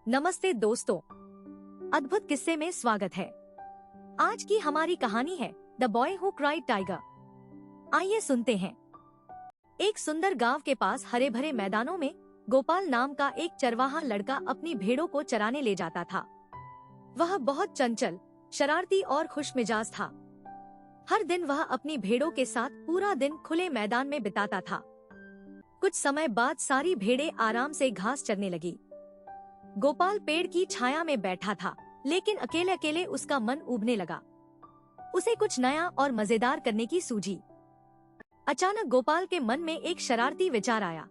नमस्ते दोस्तों, अद्भुत किस्से में स्वागत है। आज की हमारी कहानी है the boy who cried tiger. आइए सुनते हैं। एक सुंदर गांव के पास हरे भरे मैदानों में गोपाल नाम का एक चरवाहा लड़का अपनी भेड़ों को चराने ले जाता था। वह बहुत चंचल, शरारती और खुशमिजाज था। हर दिन वह अपनी भेड़ों के साथ पूरा दिन खुले मैदान में बिताता था। कुछ समय बाद सारी भेड़ें आराम से घास चरने लगी। गोपाल पेड़ की छाया में बैठा था, लेकिन अकेले अकेले उसका मन ऊबने लगा। उसे कुछ नया और मजेदार करने की सूझी। अचानक गोपाल के मन में एक शरारती विचार आया।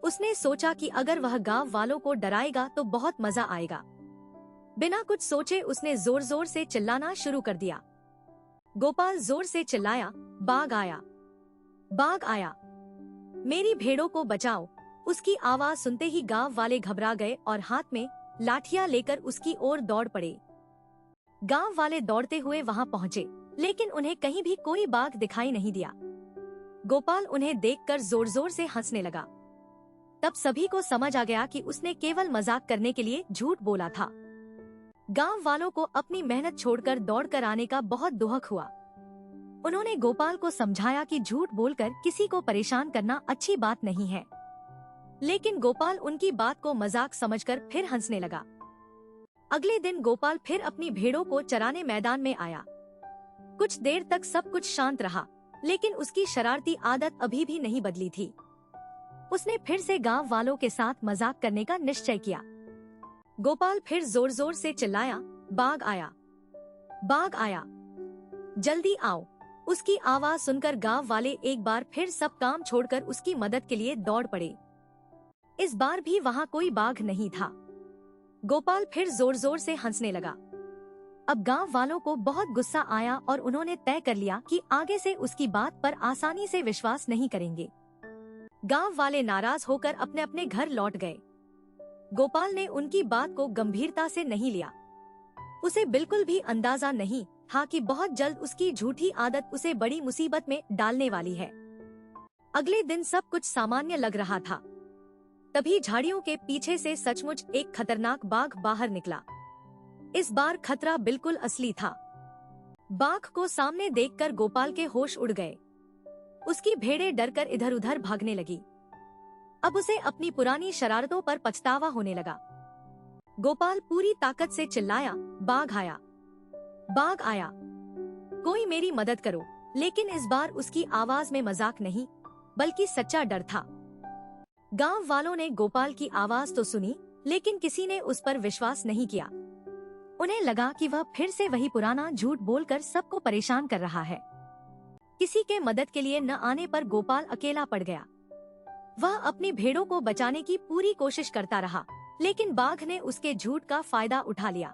उसने सोचा कि अगर वह गांव वालों को डराएगा तो बहुत मजा आएगा। बिना कुछ सोचे उसने जोर जोर से चिल्लाना शुरू कर दिया। गोपाल जोर से चिल्लाया, बाघ आया, बाघ आया, मेरी भेड़ों को बचाओ। उसकी आवाज सुनते ही गांव वाले घबरा गए और हाथ में लाठियां लेकर उसकी ओर दौड़ पड़े। गांव वाले दौड़ते हुए वहां पहुंचे, लेकिन उन्हें कहीं भी कोई बाघ दिखाई नहीं दिया। गोपाल उन्हें देखकर जोर जोर से हंसने लगा। तब सभी को समझ आ गया कि उसने केवल मजाक करने के लिए झूठ बोला था। गांव वालों को अपनी मेहनत छोड़कर दौड़कर आने का बहुत दुख हुआ। उन्होंने गोपाल को समझाया कि झूठ बोलकर किसी को परेशान करना अच्छी बात नहीं है, लेकिन गोपाल उनकी बात को मजाक समझकर फिर हंसने लगा। अगले दिन गोपाल फिर अपनी भेड़ों को चराने मैदान में आया। कुछ देर तक सब कुछ शांत रहा, लेकिन उसकी शरारती आदत अभी भी नहीं बदली थी। उसने फिर से गांव वालों के साथ मजाक करने का निश्चय किया। गोपाल फिर जोर जोर से चिल्लाया, बाघ आया, बाघ आया, जल्दी आओ। उसकी आवाज सुनकर गांव वाले एक बार फिर सब काम छोड़कर उसकी मदद के लिए दौड़ पड़े। इस बार भी वहां कोई बाघ नहीं था। गोपाल फिर जोर जोर से हंसने लगा। अब गांव वालों को बहुत गुस्सा आया और उन्होंने तय कर लिया कि आगे से उसकी बात पर आसानी से विश्वास नहीं करेंगे। गांव वाले नाराज होकर अपने अपने घर लौट गए। गोपाल ने उनकी बात को गंभीरता से नहीं लिया। उसे बिल्कुल भी अंदाजा नहीं था कि बहुत जल्द उसकी झूठी आदत उसे बड़ी मुसीबत में डालने वाली है। अगले दिन सब कुछ सामान्य लग रहा था। तभी झाड़ियों के पीछे से सचमुच एक खतरनाक बाघ बाहर निकला। इस बार खतरा बिल्कुल असली था। बाघ को सामने देखकर गोपाल के होश उड़ गए। उसकी भेड़ें डरकर इधर उधर भागने लगी। अब उसे अपनी पुरानी शरारतों पर पछतावा होने लगा। गोपाल पूरी ताकत से चिल्लाया, बाघ आया, बाघ आया, कोई मेरी मदद करो। लेकिन इस बार उसकी आवाज में मजाक नहीं, बल्कि सच्चा डर था। गांव वालों ने गोपाल की आवाज तो सुनी, लेकिन किसी ने उस पर विश्वास नहीं किया। उन्हें लगा कि वह फिर से वही पुराना झूठ बोलकर सबको परेशान कर रहा है। किसी के मदद के लिए न आने पर गोपाल अकेला पड़ गया। वह अपनी भेड़ों को बचाने की पूरी कोशिश करता रहा, लेकिन बाघ ने उसके झूठ का फायदा उठा लिया।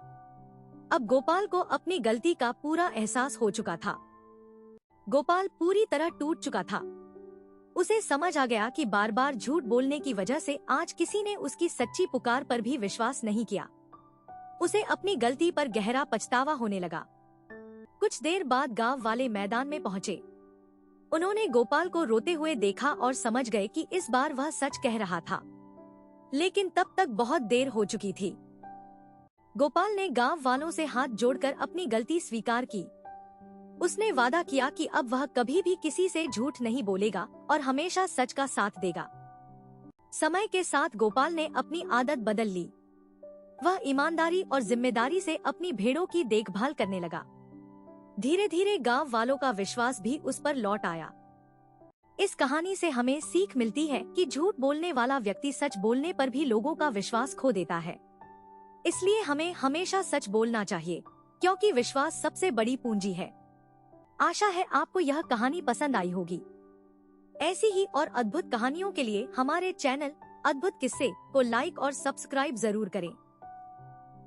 अब गोपाल को अपनी गलती का पूरा एहसास हो चुका था। गोपाल पूरी तरह टूट चुका था। उसे समझ आ गया कि बार बार झूठ बोलने की वजह से आज किसी ने उसकी सच्ची पुकार पर भी विश्वास नहीं किया। उसे अपनी गलती पर गहरा पछतावा होने लगा। कुछ देर बाद गांव वाले मैदान में पहुंचे। उन्होंने गोपाल को रोते हुए देखा और समझ गए कि इस बार वह सच कह रहा था, लेकिन तब तक बहुत देर हो चुकी थी। गोपाल ने गांव वालों से हाथ जोड़कर अपनी गलती स्वीकार की। उसने वादा किया कि अब वह कभी भी किसी से झूठ नहीं बोलेगा और हमेशा सच का साथ देगा। समय के साथ गोपाल ने अपनी आदत बदल ली। वह ईमानदारी और जिम्मेदारी से अपनी भेड़ों की देखभाल करने लगा। धीरे धीरे गांव वालों का विश्वास भी उस पर लौट आया। इस कहानी से हमें सीख मिलती है कि झूठ बोलने वाला व्यक्ति सच बोलने पर भी लोगों का विश्वास खो देता है। इसलिए हमें हमेशा सच बोलना चाहिए, क्योंकि विश्वास सबसे बड़ी पूंजी है। आशा है आपको यह कहानी पसंद आई होगी। ऐसी ही और अद्भुत कहानियों के लिए हमारे चैनल अद्भुत किस्से को लाइक और सब्सक्राइब जरूर करें।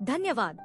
धन्यवाद।